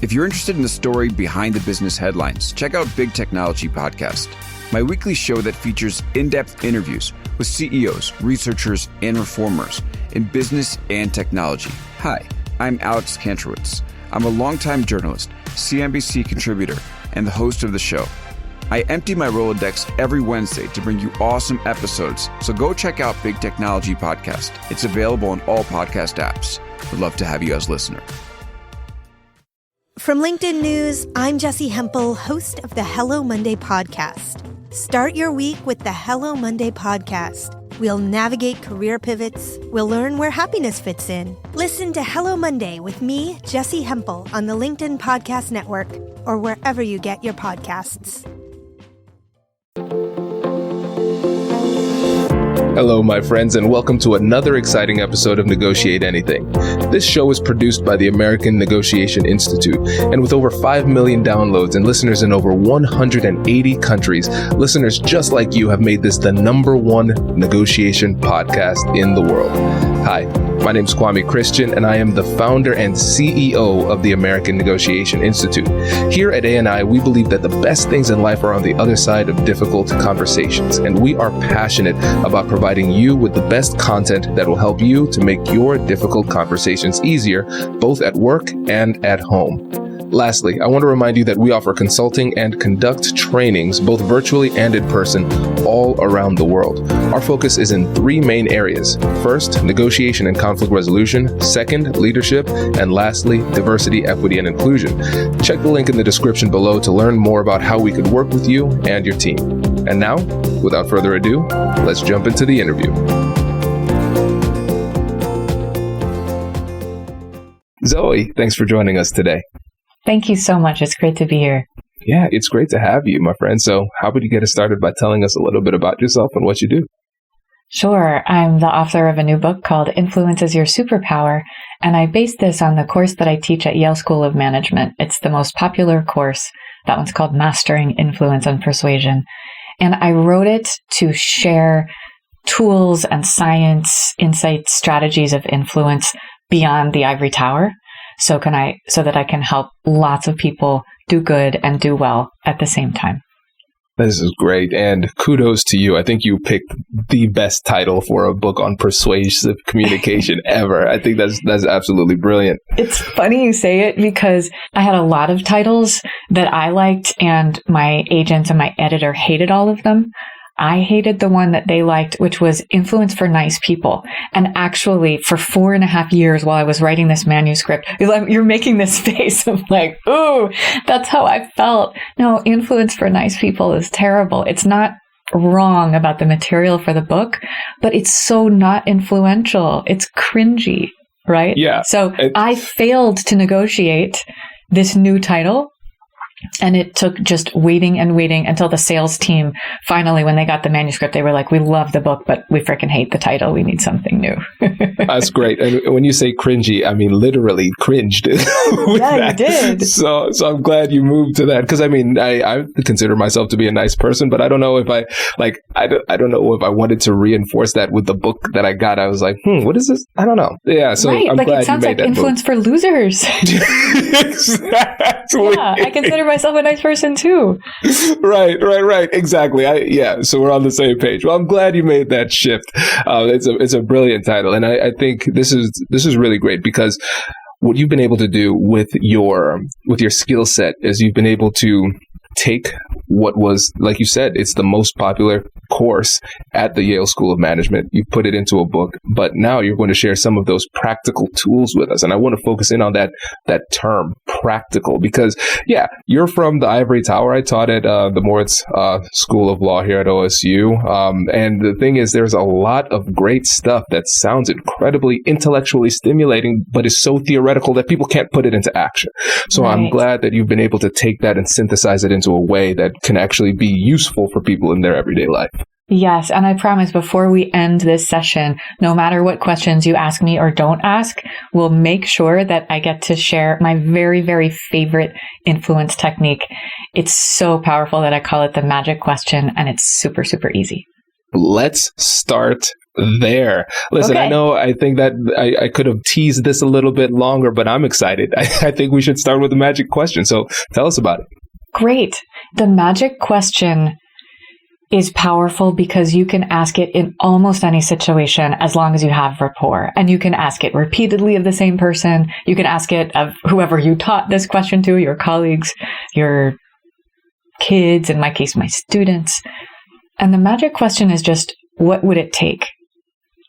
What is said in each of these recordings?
If you're interested in the story behind the business headlines, check out Big Technology Podcast, my weekly show that features in-depth interviews with CEOs, researchers, and reformers in business and technology. Hi, I'm Alex Kantrowitz. I'm a longtime journalist, CNBC contributor, and the host of the show. I empty my Rolodex every Wednesday to bring you awesome episodes, so go check out Big Technology Podcast. It's available on all podcast apps. Would love to have you as a listener. From LinkedIn News, I'm Jessie Hempel, host of the Hello Monday podcast. Start your week with the Hello Monday podcast. We'll navigate career pivots. We'll learn where happiness fits in. Listen to Hello Monday with me, Jessie Hempel, on the LinkedIn Podcast Network or wherever you get your podcasts. Hello, my friends, and welcome to another exciting episode of Negotiate Anything. This show is produced by the American Negotiation Institute, and with over 5 million downloads and listeners in over 180 countries, listeners just like you have made this the #1 negotiation podcast in the world. Hi, my name is Kwame Christian, and I am the founder and CEO of the American Negotiation Institute. Here at ANI, we believe that the best things in life are on the other side of difficult conversations, and we are passionate about providing you with the best content that will help you to make your difficult conversations easier, both at work and at home. Lastly, I want to remind you that we offer consulting and conduct trainings, both virtually and in person, all around the world. Our focus is in 3 main areas. First, negotiation and conflict resolution. Second, leadership. And lastly, diversity, equity, and inclusion. Check the link in the description below to learn more about how we could work with you and your team. And now, without further ado, let's jump into the interview. Zoe, thanks for joining us today. Thank you so much. It's great to be here. Yeah, it's great to have you, my friend. So how would you get us started by telling us a little bit about yourself and what you do? Sure. I'm the author of a new book called Influence is Your Superpower, and I base this on the course that I teach at Yale School of Management. It's the most popular course. That one's called Mastering Influence and Persuasion. And I wrote it to share tools and science, insights, strategies of influence beyond the ivory tower. So that I can help lots of people do good and do well at the same time. This is great. And kudos to you. I think you picked the best title for a book on persuasive communication ever. I think that's absolutely brilliant. It's funny you say it because I had a lot of titles that I liked and my agents and my editor hated all of them. I hated the one that they liked, which was Influence for Nice People. And actually, for 4.5 years while I was writing this manuscript, you're making this face of like, ooh, that's how I felt. No, Influence for Nice People is terrible. It's not wrong about the material for the book, but it's so not influential. It's cringy, right? Yeah. So I failed to negotiate this new title. And it took just waiting and waiting until the sales team finally, when they got the manuscript, they were like, we love the book, but we freaking hate the title. We need something new. That's great. And when you say cringy, I mean, literally cringed. Yeah, you did. So I'm glad you moved to that. Because I mean, I consider myself to be a nice person, but I don't know if I don't know if I wanted to reinforce that with the book that I got. I was like, what is this? I don't know. Yeah. So right. I'm like glad it sounds you made like Influence for Losers. Exactly. Yeah, I consider myself a nice person too. Right. Exactly. So we're on the same page. Well, I'm glad you made that shift. It's a brilliant title, and I think this is really great because what you've been able to do with your skill set is you've been able to take what was, like you said, it's the most popular course at the Yale School of Management. You put it into a book, but now you're going to share some of those practical tools with us. And I want to focus in on that term, practical, because yeah, you're from the ivory tower. I taught at the Moritz School of Law here at OSU. And the thing is, there's a lot of great stuff that sounds incredibly intellectually stimulating, but is so theoretical that people can't put it into action. So right. I'm glad that you've been able to take that and synthesize it into a way that can actually be useful for people in their everyday life. Yes. And I promise before we end this session, no matter what questions you ask me or don't ask, we'll make sure that I get to share my very, very favorite influence technique. It's so powerful that I call it the magic question, and it's super, super easy. Let's start there. Listen, Okay. I think that I could have teased this a little bit longer, but I'm excited. I think we should start with the magic question. So tell us about it. Great. The magic question is powerful because you can ask it in almost any situation as long as you have rapport. And you can ask it repeatedly of the same person. You can ask it of whoever you taught this question to, your colleagues, your kids, in my case, my students. And the magic question is just, what would it take?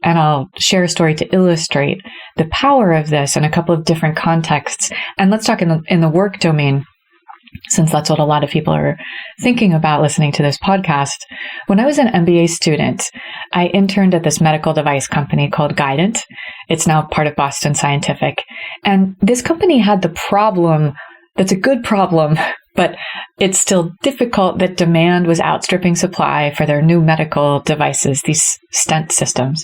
And I'll share a story to illustrate the power of this in a couple of different contexts. And let's talk in the work domain, since that's what a lot of people are thinking about listening to this podcast. When I was an MBA student, I interned at this medical device company called Guidant. It's now part of Boston Scientific. And this company had the problem that's a good problem, but it's still difficult, that demand was outstripping supply for their new medical devices, these stent systems.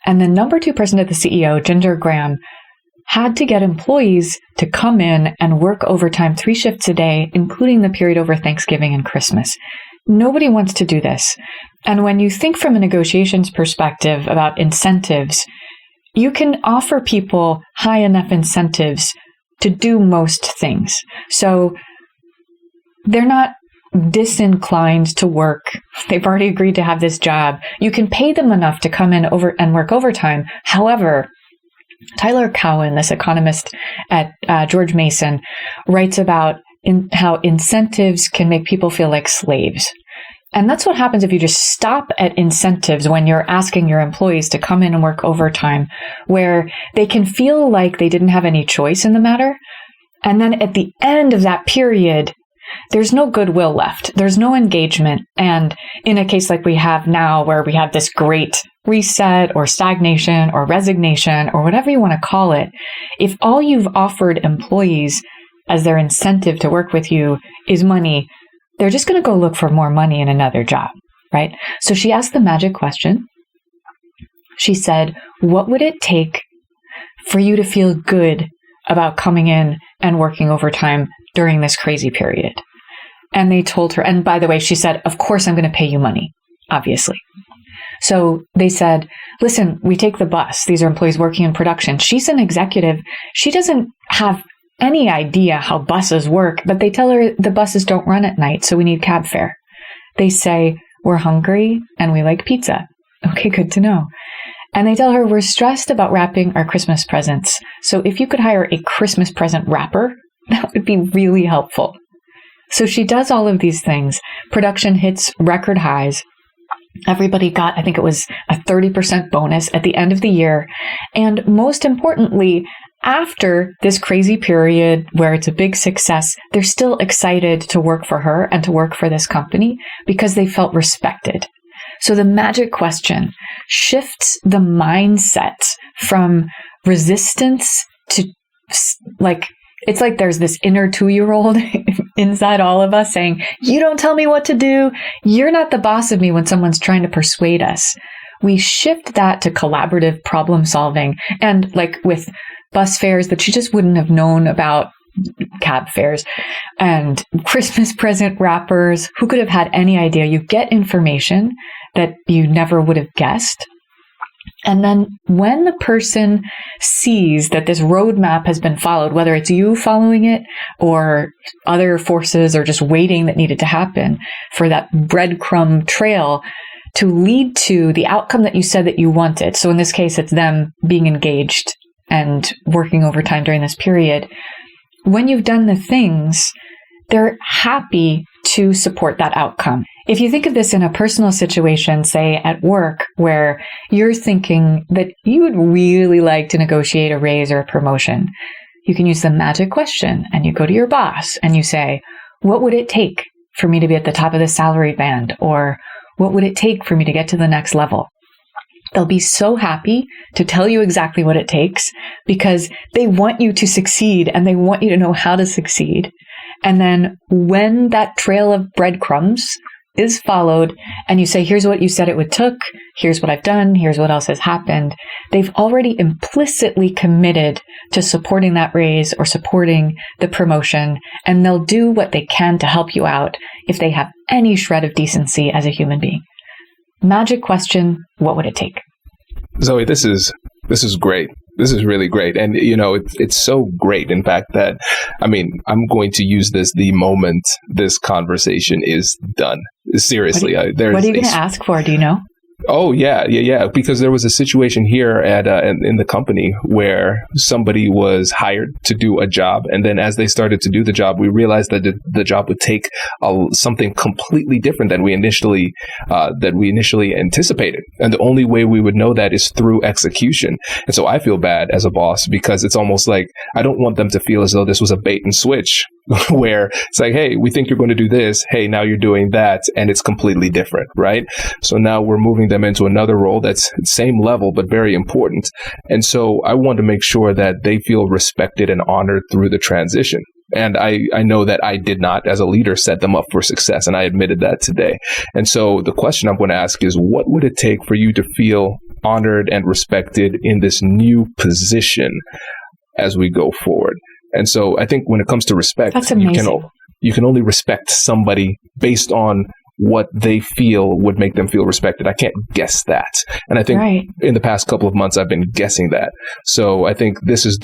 And the number 2 person at the CEO, Ginger Graham, had to get employees to come in and work overtime 3 shifts a day, including the period over Thanksgiving and Christmas. Nobody wants to do this. And when you think from a negotiations perspective about incentives, you can offer people high enough incentives to do most things. So they're not disinclined to work. They've already agreed to have this job. You can pay them enough to come in and work overtime. However, Tyler Cowen, this economist at George Mason, writes about how incentives can make people feel like slaves. And that's what happens if you just stop at incentives when you're asking your employees to come in and work overtime, where they can feel like they didn't have any choice in the matter. And then at the end of that period, there's no goodwill left. There's no engagement. And in a case like we have now, where we have this great reset or stagnation or resignation or whatever you want to call it, if all you've offered employees as their incentive to work with you is money, they're just going to go look for more money in another job, right? So she asked the magic question. She said, what would it take for you to feel good about coming in and working overtime during this crazy period? And they told her, and by the way, she said, of course, I'm going to pay you money, obviously. So they said, listen, we take the bus. These are employees working in production. She's an executive. She doesn't have any idea how buses work, but they tell her the buses don't run at night, so we need cab fare. They say, we're hungry and we like pizza. Okay, good to know. And they tell her, we're stressed about wrapping our Christmas presents. So if you could hire a Christmas present wrapper, that would be really helpful. So she does all of these things. Production hits record highs. Everybody got, I think it was a 30% bonus at the end of the year. And most importantly, after this crazy period where it's a big success, they're still excited to work for her and to work for this company because they felt respected. So the magic question shifts the mindset from resistance to it's like there's this inner 2-year-old inside all of us saying, you don't tell me what to do. You're not the boss of me when someone's trying to persuade us. We shift that to collaborative problem solving. And like with bus fares that she just wouldn't have known about, cab fares and Christmas present wrappers, who could have had any idea? You get information that you never would have guessed. And then when the person sees that this roadmap has been followed, whether it's you following it or other forces or just waiting that needed to happen for that breadcrumb trail to lead to the outcome that you said that you wanted. So in this case, it's them being engaged and working overtime during this period. When you've done the things, they're happy to support that outcome. If you think of this in a personal situation, say at work, where you're thinking that you would really like to negotiate a raise or a promotion, you can use the magic question and you go to your boss and you say, what would it take for me to be at the top of the salary band? Or what would it take for me to get to the next level? They'll be so happy to tell you exactly what it takes because they want you to succeed and they want you to know how to succeed. And then when that trail of breadcrumbs is followed and you say, here's what you said it would took, here's what I've done, here's what else has happened, they've already implicitly committed to supporting that raise or supporting the promotion, and they'll do what they can to help you out if they have any shred of decency as a human being. Magic question, what would it take? Zoe, this is great. This is really great. And, it's so great, in fact, that, I'm going to use this the moment this conversation is done. Seriously. What are you going to ask for? Do you know? Oh, yeah. Because there was a situation here in the company where somebody was hired to do a job. And then as they started to do the job, we realized that the job would take something completely different than we initially anticipated. And the only way we would know that is through execution. And so I feel bad as a boss because it's almost like I don't want them to feel as though this was a bait and switch where it's like, hey, we think you're going to do this. Hey, now you're doing that. And it's completely different, right? So now we're moving them into another role that's same level, but very important. And so I want to make sure that they feel respected and honored through the transition. And I know that I did not, as a leader, set them up for success. And I admitted that today. And so the question I'm going to ask is, what would it take for you to feel honored and respected in this new position as we go forward? And so I think when it comes to respect, that's amazing. You can only respect somebody based on what they feel would make them feel respected. I can't guess that. And I think in the past couple of months, I've been guessing that. So I think this is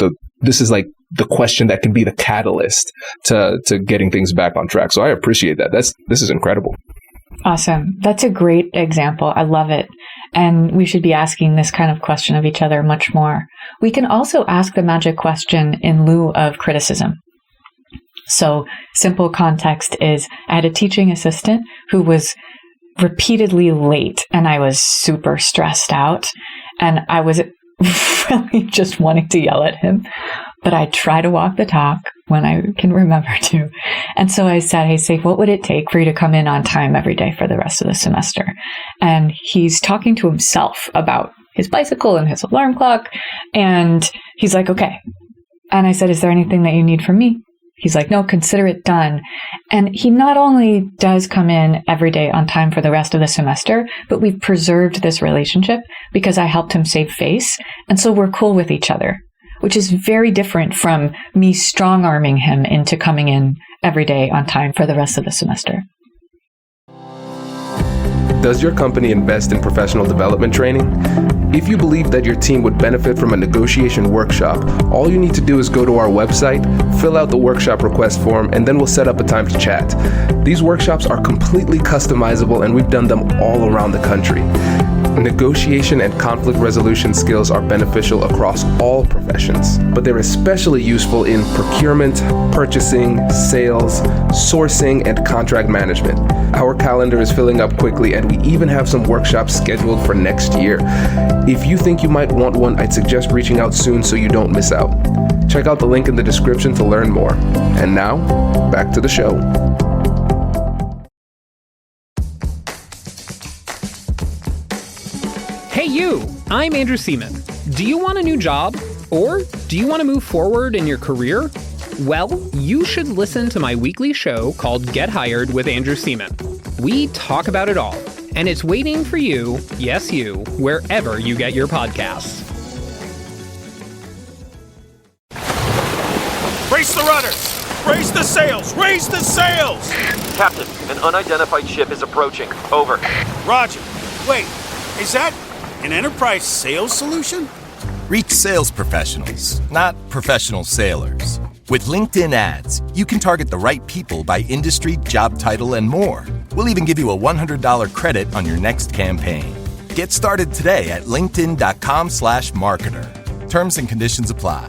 like the question that can be the catalyst to getting things back on track. So I appreciate that. This is incredible. Awesome. That's a great example. I love it. And we should be asking this kind of question of each other much more. We can also ask the magic question in lieu of criticism. So simple context is I had a teaching assistant who was repeatedly late and I was super stressed out and I was really just wanting to yell at him, but I try to walk the talk when I can remember to. And so I said, hey, Saif, what would it take for you to come in on time every day for the rest of the semester? And he's talking to himself about his bicycle and his alarm clock. And he's like, okay. And I said, is there anything that you need from me? He's like, no, consider it done. And he not only does come in every day on time for the rest of the semester, but we've preserved this relationship because I helped him save face. And so we're cool with each other, which is very different from me strong-arming him into coming in every day on time for the rest of the semester. Does your company invest in professional development training? If you believe that your team would benefit from a negotiation workshop, all you need to do is go to our website, fill out the workshop request form, and then we'll set up a time to chat. These workshops are completely customizable, and we've done them all around the country. Negotiation and conflict resolution skills are beneficial across all professions, but they're especially useful in procurement, purchasing, sales, sourcing, and contract management. Our calendar is filling up quickly, and we even have some workshops scheduled for next year. If you think you might want one, I'd suggest reaching out soon so you don't miss out. Check out the link in the description to learn more. And now, back to the show. Hey you, I'm Andrew Seaman. Do you want a new job? Or do you want to move forward in your career? Well, you should listen to my weekly show called Get Hired with Andrew Seaman. We talk about it all, and it's waiting for you, yes you, wherever you get your podcasts. Brace the rudders! Raise the sails! Raise the sails! Captain, an unidentified ship is approaching. Over. Roger. Wait, is that an enterprise sales solution? Reach sales professionals, not professional sailors. With LinkedIn ads, you can target the right people by industry, job title, and more. We'll even give you a $100 credit on your next campaign. Get started today at linkedin.com/marketer. Terms and conditions apply.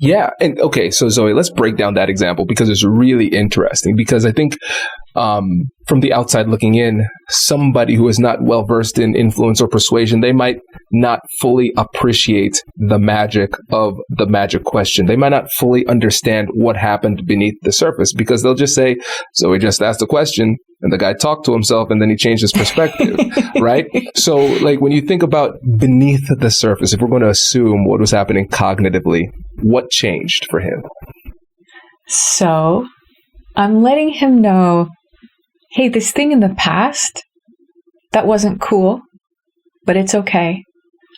Yeah. And okay, so Zoe, let's break down that example because it's really interesting because I think from the outside looking in, somebody who is not well versed in influence or persuasion, they might not fully appreciate the magic of the magic question. They might not fully understand what happened beneath the surface because they'll just say, Zoe just asked a question and the guy talked to himself and then he changed his perspective, right? So like when you think about beneath the surface, if we're going to assume what was happening cognitively, what changed for him? So I'm letting him know, hey, this thing in the past, that wasn't cool, but it's okay.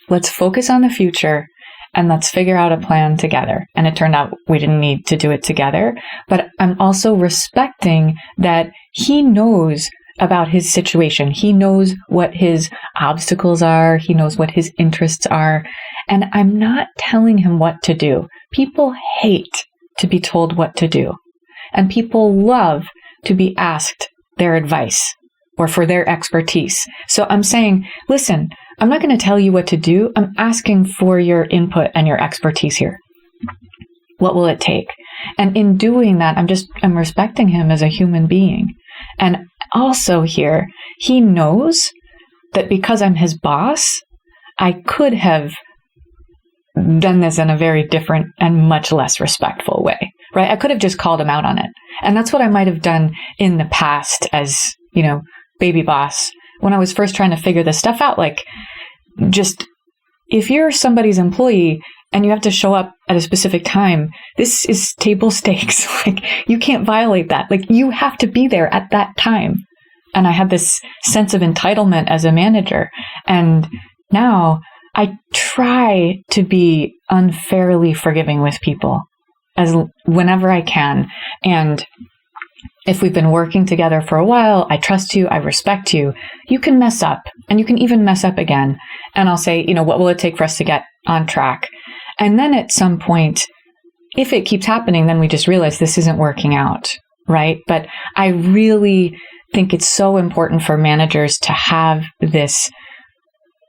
Let's focus on the future and let's figure out a plan together. And it turned out we didn't need to do it together, but I'm also respecting that he knows about his situation. He knows what his obstacles are. He knows what his interests are. And I'm not telling him what to do. People hate to be told what to do. And people love to be asked their advice or for their expertise. So I'm saying, listen, I'm not going to tell you what to do. I'm asking for your input and your expertise here. What will it take? And in doing that, I'm respecting him as a human being. And also here, he knows that because I'm his boss, I could have done this in a very different and much less respectful way, right? I could have just called him out on it. And that's what I might have done in the past as, baby boss, when I was first trying to figure this stuff out. Like, just, if you're somebody's employee and you have to show up at a specific time, this is table stakes. Like, you can't violate that. Like, you have to be there at that time. And I had this sense of entitlement as a manager. And now I try to be unfairly forgiving with people whenever I can. And if we've been working together for a while, I trust you, I respect you. You can mess up, and you can even mess up again. And I'll say, what will it take for us to get on track? And then at some point, if it keeps happening, then we just realize this isn't working out, right? But I really think it's so important for managers to have this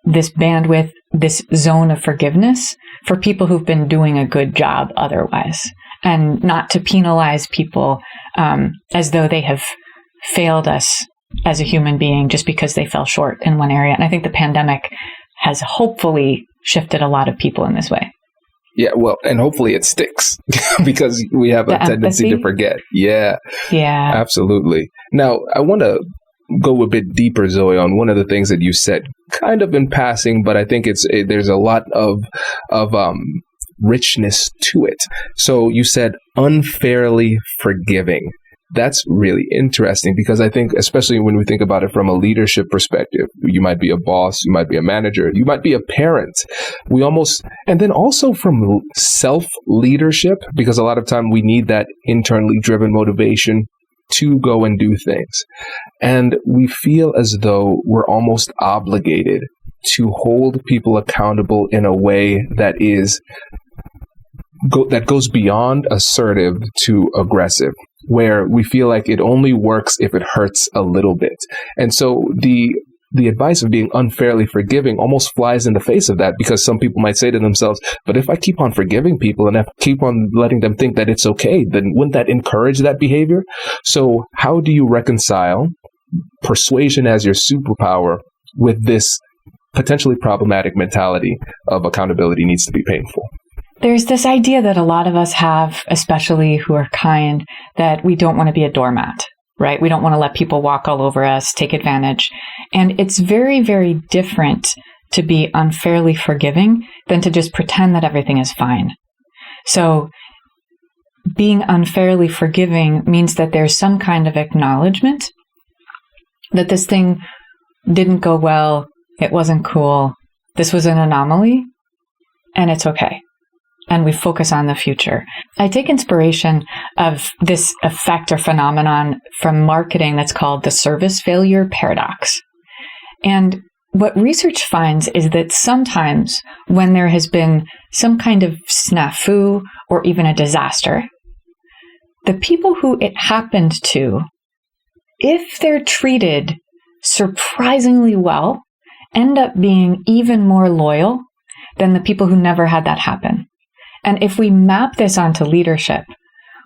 bandwidth, this zone of forgiveness for people who've been doing a good job otherwise, and not to penalize people as though they have failed us as a human being just because they fell short in one area. And I think the pandemic has hopefully shifted a lot of people in this way. Yeah, well, and hopefully it sticks because we have a tendency to forget. Yeah, absolutely. Now, I want to go a bit deeper, Zoe, on one of the things that you said, kind of in passing, but I think there's a lot of richness to it. So you said unfairly forgiving. That's really interesting because I think, especially when we think about it from a leadership perspective, you might be a boss, you might be a manager, you might be a parent. And then also from self-leadership, because a lot of time we need that internally driven motivation to go and do things. And we feel as though we're almost obligated to hold people accountable in a way that goes beyond assertive to aggressive, where we feel like it only works if it hurts a little bit. And so the advice of being unfairly forgiving almost flies in the face of that, because some people might say to themselves, but if I keep on forgiving people and I keep on letting them think that it's okay, then wouldn't that encourage that behavior? So how do you reconcile persuasion as your superpower with this potentially problematic mentality of accountability needs to be painful? There's this idea that a lot of us have, especially who are kind, that we don't want to be a doormat, right? We don't want to let people walk all over us, take advantage. And it's very, very different to be unfairly forgiving than to just pretend that everything is fine. So being unfairly forgiving means that there's some kind of acknowledgement that this thing didn't go well, it wasn't cool, this was an anomaly, and it's okay. And we focus on the future. I take inspiration of this effect or phenomenon from marketing that's called the service failure paradox. And what research finds is that sometimes when there has been some kind of snafu or even a disaster, the people who it happened to, if they're treated surprisingly well, end up being even more loyal than the people who never had that happen. And if we map this onto leadership,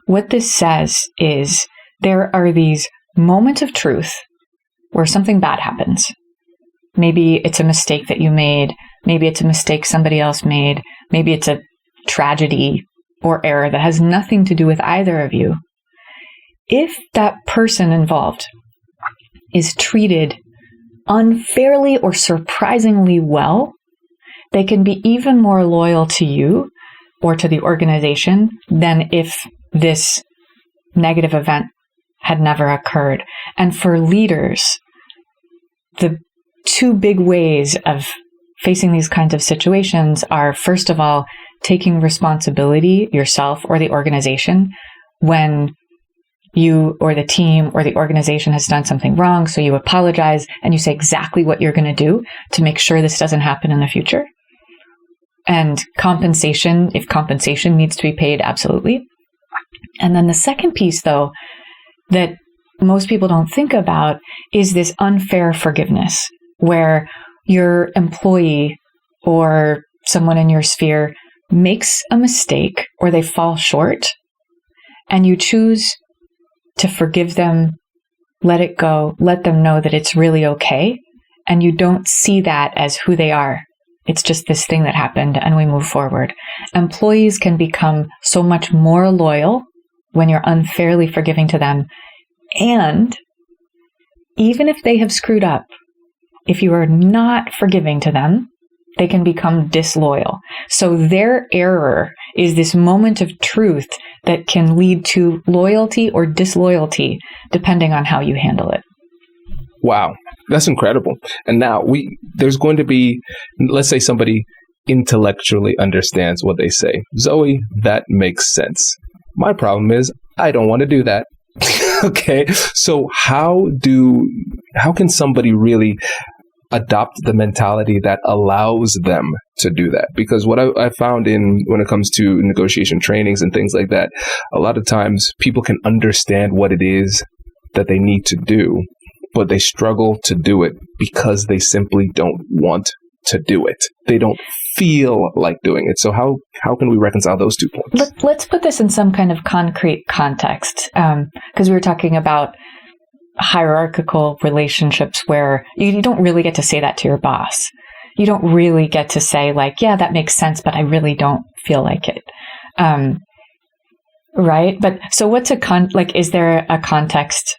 what this says is there are these moments of truth where something bad happens. Maybe it's a mistake that you made. Maybe it's a mistake somebody else made. Maybe it's a tragedy or error that has nothing to do with either of you. If that person involved is treated unfairly or surprisingly well, they can be even more loyal to you or to the organization than if this negative event had never occurred. And for leaders, the two big ways of facing these kinds of situations are, first of all, taking responsibility yourself or the organization when you or the team or the organization has done something wrong. So you apologize and you say exactly what you're going to do to make sure this doesn't happen in the future. And compensation, if compensation needs to be paid, absolutely. And then the second piece, though, that most people don't think about is this unfair forgiveness, where your employee or someone in your sphere makes a mistake or they fall short, and you choose to forgive them, let it go, let them know that it's really okay, and you don't see that as who they are. It's just this thing that happened and we move forward. Employees can become so much more loyal when you're unfairly forgiving to them. And even if they have screwed up, if you are not forgiving to them, they can become disloyal. So their error is this moment of truth that can lead to loyalty or disloyalty, depending on how you handle it. Wow, that's incredible. And now there's going to be, let's say somebody intellectually understands what they say. Zoe, that makes sense. My problem is I don't want to do that. Okay, so how can somebody really adopt the mentality that allows them to do that? Because what I found when it comes to negotiation trainings and things like that, a lot of times people can understand what it is that they need to do, but they struggle to do it because they simply don't want to do it. They don't feel like doing it. So how can we reconcile those 2 points? Let's put this in some kind of concrete context, because we were talking about hierarchical relationships where you don't really get to say that to your boss. You don't really get to say like, yeah, that makes sense, but I really don't feel like it. Right? But so what's is there a context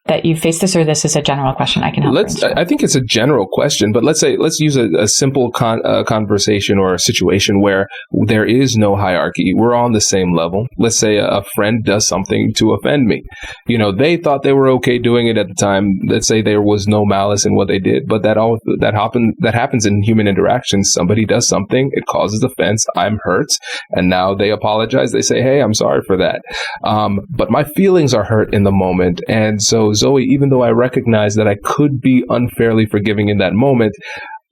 that you face this, or this is a general question I can help? I think it's a general question, but let's use a simple conversation or a situation where there is no hierarchy. We're on the same level. Let's say a friend does something to offend me. They thought they were okay doing it at the time. Let's say there was no malice in what they did, but that happens in human interactions. Somebody does something, it causes offense. I'm hurt, and now they apologize. They say, "Hey, I'm sorry for that." But my feelings are hurt in the moment, and so Zoe, even though I recognize that I could be unfairly forgiving in that moment,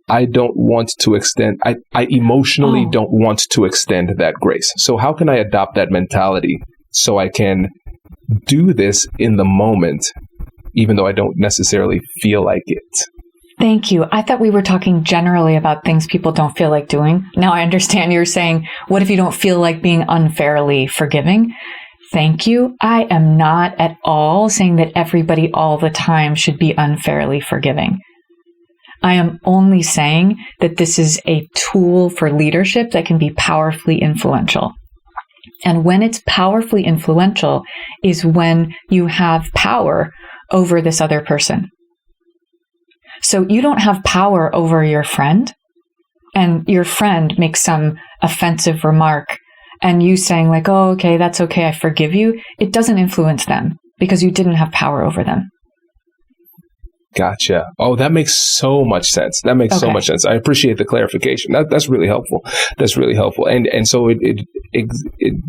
I don't want to extend, I emotionally don't want to extend that grace. So how can I adopt that mentality so I can do this in the moment, even though I don't necessarily feel like it? Thank you. I thought we were talking generally about things people don't feel like doing. Now I understand you're saying, what if you don't feel like being unfairly forgiving? Thank you. I am not at all saying that everybody all the time should be unfairly forgiving. I am only saying that this is a tool for leadership that can be powerfully influential. And when it's powerfully influential is when you have power over this other person. So you don't have power over your friend, and your friend makes some offensive remark, and you saying like, "Oh, okay, that's okay, I forgive you," it doesn't influence them because you didn't have power over them. Gotcha. Oh, that makes so much sense. That makes so much sense. I appreciate the clarification. That's really helpful. That's really helpful. And so it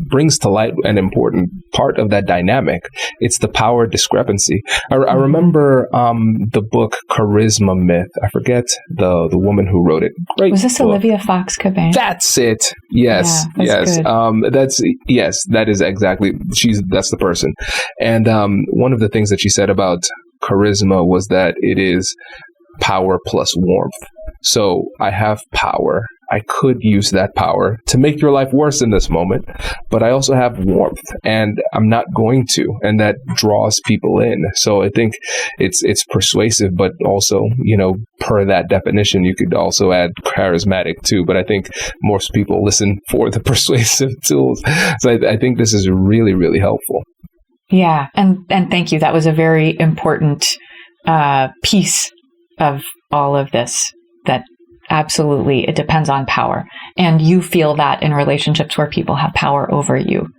brings to light an important part of that dynamic. It's the power discrepancy. I remember the book Charisma Myth. I forget the woman who wrote it. Great. Was this book. Olivia Fox-Cabane? That's it. Yes. Yeah, that's good. That is exactly. That's the person. And one of the things that she said about charisma was that it is power plus warmth. So I have power. I could use that power to make your life worse in this moment, but I also have warmth, and I'm not going to, and that draws people in. So I think it's persuasive, but also, per that definition, you could also add charismatic too. But I think most people listen for the persuasive tools. So I think this is really, really helpful. Yeah. And thank you. That was a very important piece of all of this, that absolutely it depends on power. And you feel that in relationships where people have power over you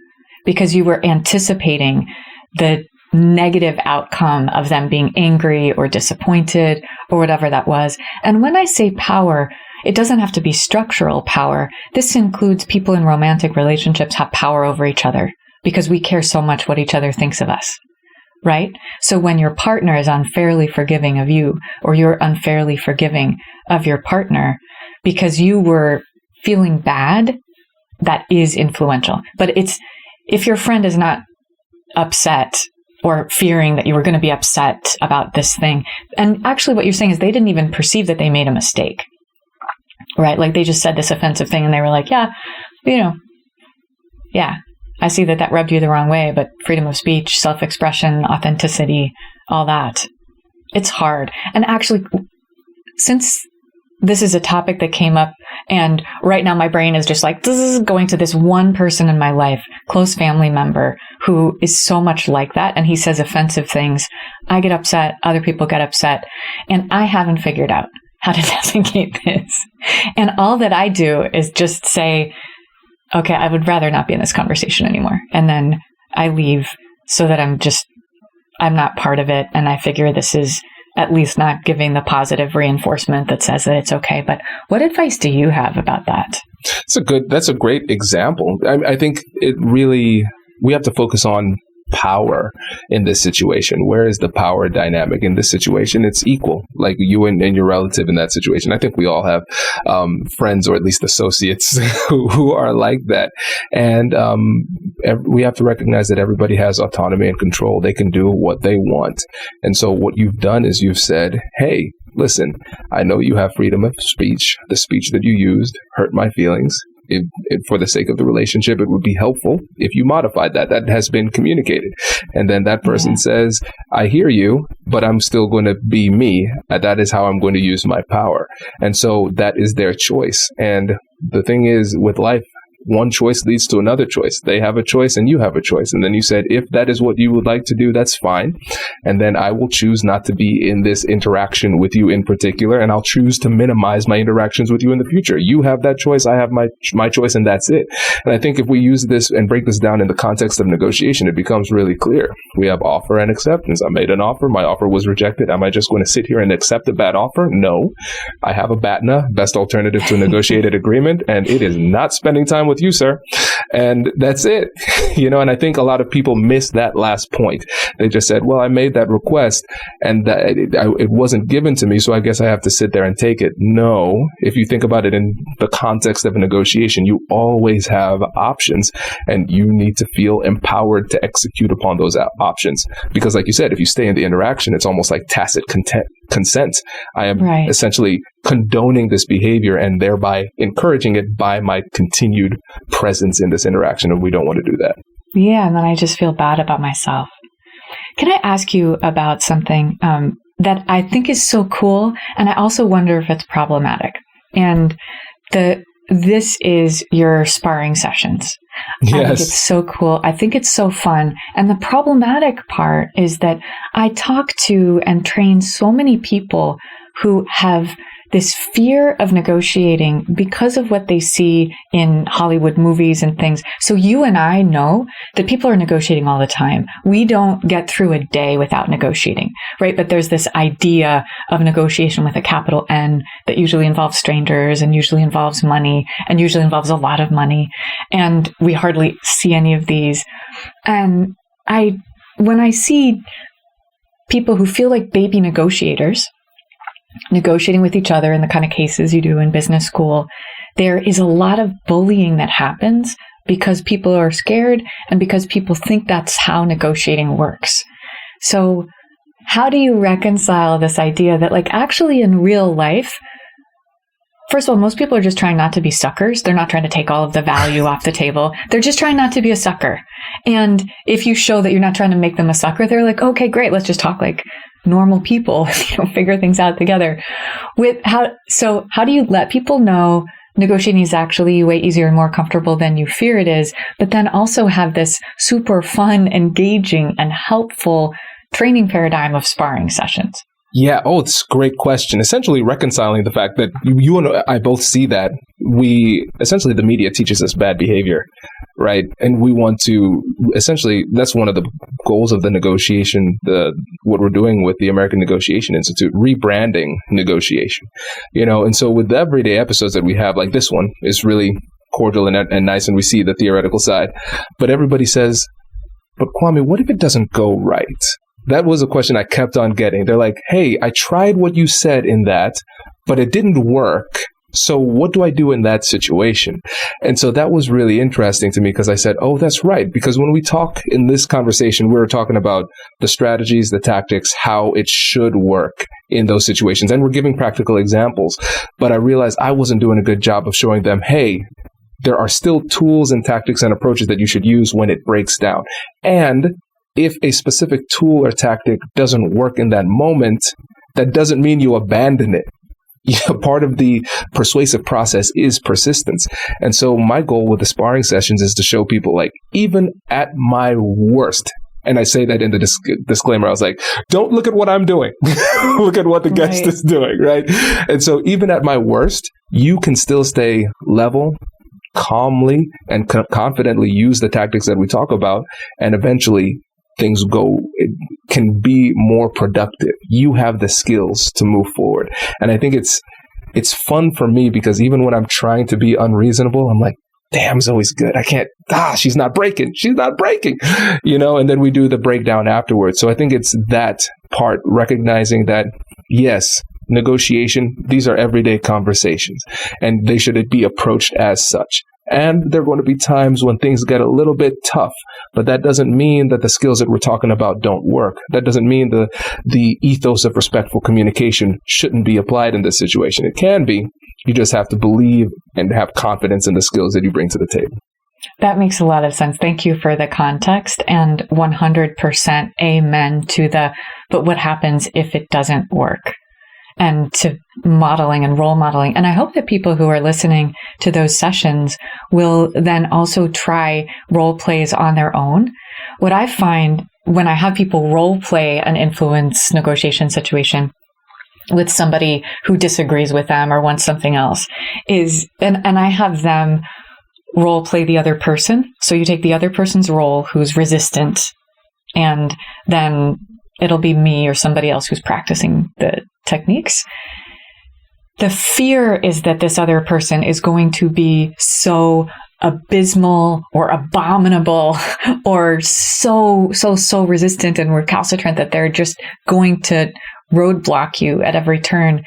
because you were anticipating the negative outcome of them being angry or disappointed or whatever that was. And when I say power, it doesn't have to be structural power. This includes people in romantic relationships have power over each other, because we care so much what each other thinks of us. right? So when your partner is unfairly forgiving of you, or you're unfairly forgiving of your partner because you were feeling bad, that is influential. But if your friend is not upset or fearing that you were going to be upset about this thing, and actually what you're saying is they didn't even perceive that they made a mistake, right? Like they just said this offensive thing and they were like, yeah, I see that rubbed you the wrong way, but freedom of speech, self-expression, authenticity, all that. It's hard. And actually, since this is a topic that came up, and right now my brain is just like, this is going to this one person in my life, close family member, who is so much like that, and he says offensive things. I get upset, other people get upset, and I haven't figured out how to navigate this. And all that I do is just say, okay, I would rather not be in this conversation anymore. And then I leave so that I'm not part of it, and I figure this is at least not giving the positive reinforcement that says that it's okay. But what advice do you have about that? That's a great example. I think we have to focus on power in this situation. Where is the power dynamic in this situation? It's equal, like you and your relative in that situation. I think we all have friends, or at least associates who are like that. And we have to recognize that everybody has autonomy and control. They can do what they want. And so what you've done is you've said, hey, listen, I know you have freedom of speech. The speech that you used hurt my feelings. For the sake of the relationship, it would be helpful if you modified that. That has been communicated. And then that person says, I hear you, but I'm still going to be me. That is how I'm going to use my power. And so that is their choice. And the thing is, with life, one choice leads to another choice. They have a choice and you have a choice. And then you said, if that is what you would like to do, that's fine. And then I will choose not to be in this interaction with you in particular. And I'll choose to minimize my interactions with you in the future. You have that choice. I have my choice, and that's it. And I think if we use this and break this down in the context of negotiation, it becomes really clear. We have offer and acceptance. I made an offer. My offer was rejected. Am I just going to sit here and accept a bad offer? No. I have a BATNA, best alternative to a negotiated agreement, and it is not spending time with you, sir. And that's it. And I think a lot of people miss that last point. They just said, well, I made that request and that it wasn't given to me, so I guess I have to sit there and take it. No. If you think about it in the context of a negotiation, you always have options, and you need to feel empowered to execute upon those options. Because like you said, if you stay in the interaction, it's almost like tacit consent. I am essentially condoning this behavior and thereby encouraging it by my continued presence in this interaction, and we don't want to do that. Yeah, and then I just feel bad about myself. Can I ask you about something that I think is so cool, and I also wonder if it's problematic? And this is your sparring sessions. Yes. I think it's so cool. I think it's so fun. And the problematic part is that I talk to and train so many people who have this fear of negotiating because of what they see in Hollywood movies and things. So you and I know that people are negotiating all the time. We don't get through a day without negotiating, right? But there's this idea of negotiation with a capital N that usually involves strangers and usually involves money and usually involves a lot of money. And we hardly see any of these. And when I see people who feel like baby negotiators, negotiating with each other in the kind of cases you do in business school, there is a lot of bullying that happens because people are scared and because people think that's how negotiating works. So how do you reconcile this idea that, like, actually in real life, first of all, most people are just trying not to be suckers. They're not trying to take all of the value off the table. They're just trying not to be a sucker. And if you show that you're not trying to make them a sucker, they're like, okay, great, let's just talk like normal people, figure things out together. So how do you let people know negotiating is actually way easier and more comfortable than you fear it is, but then also have this super fun, engaging, and helpful training paradigm of sparring sessions? Yeah. Oh, it's a great question. Essentially reconciling the fact that you and I both see that essentially the media teaches us bad behavior, right? And we want to, essentially, that's one of the goals of the negotiation, what we're doing with the American Negotiation Institute, rebranding negotiation, and so with the everyday episodes that we have, like this one is really cordial and nice, and we see the theoretical side, but everybody says, but Kwame, what if it doesn't go right? That was a question I kept on getting. They're like, hey, I tried what you said in that, but it didn't work. So what do I do in that situation? And so that was really interesting to me because I said, oh, that's right. Because when we talk in this conversation, we were talking about the strategies, the tactics, how it should work in those situations. And we're giving practical examples. But I realized I wasn't doing a good job of showing them, hey, there are still tools and tactics and approaches that you should use when it breaks down. And if a specific tool or tactic doesn't work in that moment, that doesn't mean you abandon it. Part of the persuasive process is persistence. And so my goal with the sparring sessions is to show people, like, even at my worst, and I say that in the disclaimer, I was like, don't look at what I'm doing. Look at what the guest is doing, right? And so even at my worst, you can still stay level, calmly, and confidently use the tactics that we talk about, and eventually it can be more productive. You have the skills to move forward. And I think it's fun for me because even when I'm trying to be unreasonable, I'm like, damn, Zoe's good. She's not breaking. And then we do the breakdown afterwards. So I think it's that part, recognizing that, yes, negotiation, these are everyday conversations and they should be approached as such. And there are going to be times when things get a little bit tough, but that doesn't mean that the skills that we're talking about don't work. That doesn't mean the ethos of respectful communication shouldn't be applied in this situation. It can be. You just have to believe and have confidence in the skills that you bring to the table. That makes a lot of sense. Thank you for the context, and 100% amen to but what happens if it doesn't work? And to modeling and role modeling. And I hope that people who are listening to those sessions will then also try role plays on their own. What I find when I have people role play an influence negotiation situation with somebody who disagrees with them or wants something else is, and I have them role play the other person. So you take the other person's role who's resistant, and then it'll be me or somebody else who's practicing the techniques. The fear is that this other person is going to be so abysmal or abominable or so resistant and recalcitrant that they're just going to roadblock you at every turn.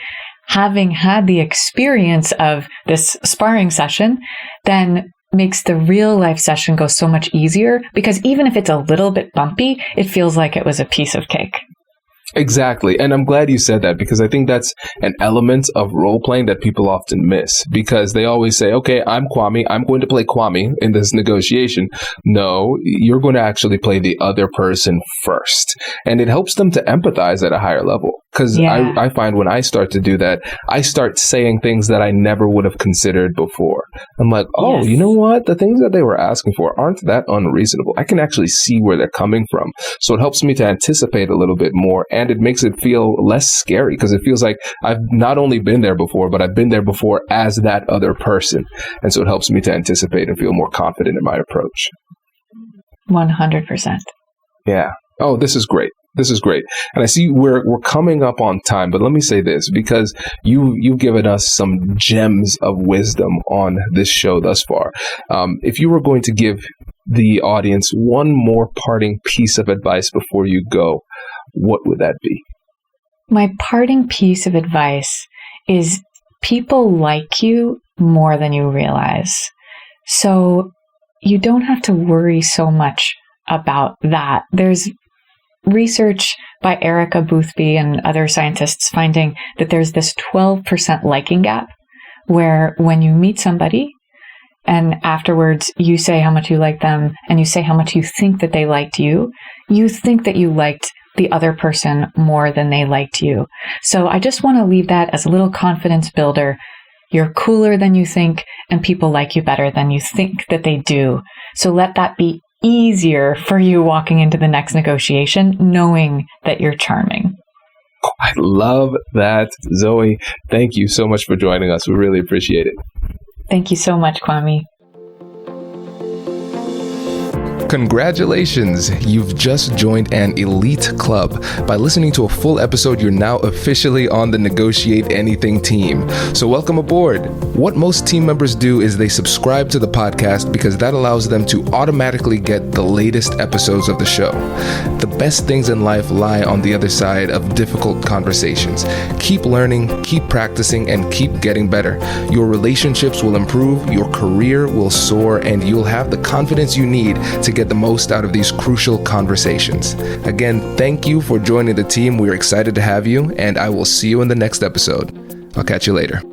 Having had the experience of this sparring session, then makes the real life session go so much easier, because even if it's a little bit bumpy, it feels like it was a piece of cake. Exactly. And I'm glad you said that, because I think that's an element of role playing that people often miss, because they always say, okay, I'm Kwame. I'm going to play Kwame in this negotiation. No, you're going to actually play the other person first. And it helps them to empathize at a higher level. Because I find when I start to do that, I start saying things that I never would have considered before. I'm like, oh, You know what? The things that they were asking for aren't that unreasonable. I can actually see where they're coming from. So it helps me to anticipate a little bit more, and it makes it feel less scary, because it feels like I've not only been there before, but I've been there before as that other person. And so it helps me to anticipate and feel more confident in my approach. 100%. Yeah. Oh, this is great. This is great. And I see we're coming up on time, but let me say this, because you've given us some gems of wisdom on this show thus far. If you were going to give the audience one more parting piece of advice before you go, what would that be? My parting piece of advice is people like you more than you realize. So you don't have to worry so much about that. There's research by Erica Boothby and other scientists finding that there's this 12% liking gap, where when you meet somebody and afterwards you say how much you like them and you say how much you think that they liked you, you think that you liked the other person more than they liked you. So I just want to leave that as a little confidence builder. You're cooler than you think, and people like you better than you think that they do. So let that be easier for you walking into the next negotiation, knowing that you're charming. I love that, Zoe. Thank you so much for joining us. We really appreciate it. Thank you so much, Kwame. Congratulations! You've just joined an elite club. By listening to a full episode, you're now officially on the Negotiate Anything team. So welcome aboard. What most team members do is they subscribe to the podcast, because that allows them to automatically get the latest episodes of the show. The best things in life lie on the other side of difficult conversations. Keep learning, keep practicing, and keep getting better. Your relationships will improve, your career will soar, and you'll have the confidence you need to get the most out of these crucial conversations. Again, thank you for joining the team. We're excited to have you, and I will see you in the next episode. I'll catch you later.